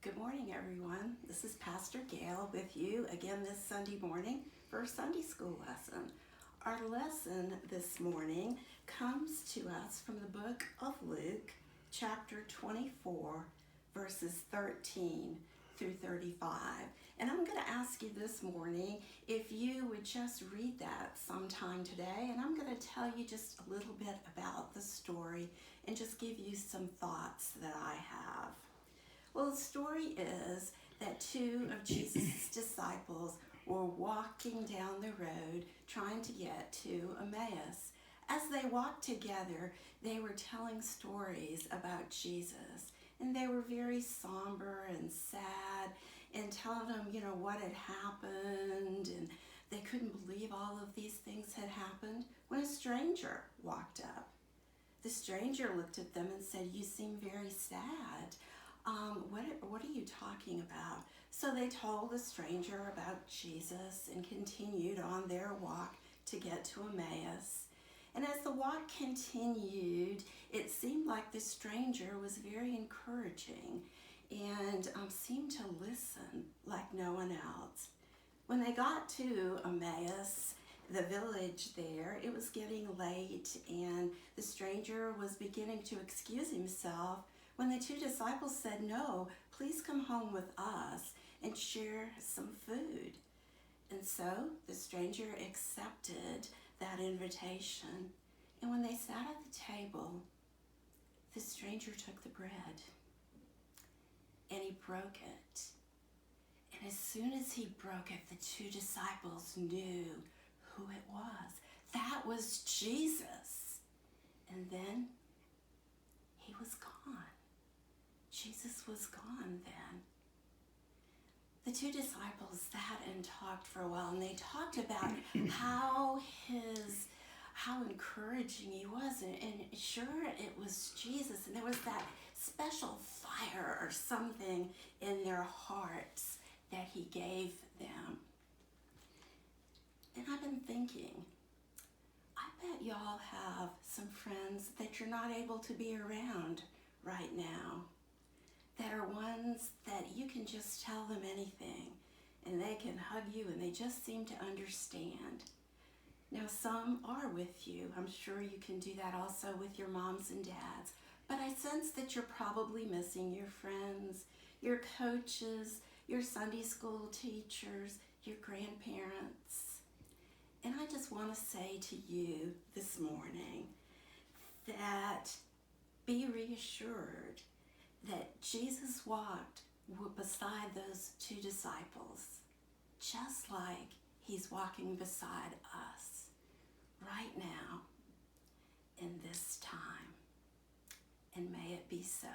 Good morning, everyone. This is Pastor Gayle with you again this Sunday morning for a Sunday school lesson. Our lesson this morning comes to us from the book of Luke, chapter 24, verses 13 through 35. And I'm going to ask you this morning if you would just read that sometime today, and I'm going to tell you just a little bit about the story and just give you some thoughts that I have. Well, the story is that two of Jesus' disciples were walking down the road trying to get to Emmaus. As they walked together, they were telling stories about Jesus, and they were very somber and sad and telling them, what had happened, and they couldn't believe all of these things had happened when a stranger walked up. The stranger looked at them and said, "You seem very sad. What are you talking about?" So they told the stranger about Jesus and continued on their walk to get to Emmaus. And as the walk continued, it seemed like the stranger was very encouraging and seemed to listen like no one else. When they got to Emmaus, the village there, it was getting late, and the stranger was beginning to excuse himself when the two disciples said, "No, please come home with us and share some food." And so the stranger accepted that invitation. And when they sat at the table, the stranger took the bread and he broke it. And as soon as he broke it, the two disciples knew who it was. That was Jesus. And then he was gone. Jesus was gone then. The two disciples sat and talked for a while, and they talked about how encouraging he was, and sure, it was Jesus, and there was that special fire or something in their hearts that he gave them. And I've been thinking, I bet y'all have some friends that you're not able to be around right now, that are ones that you can just tell them anything and they can hug you and they just seem to understand. Now, some are with you. I'm sure you can do that also with your moms and dads. But I sense that you're probably missing your friends, your coaches, your Sunday school teachers, your grandparents. And I just want to say to you this morning that be reassured that Jesus walked beside those two disciples, just like he's walking beside us right now in this time. And may it be so.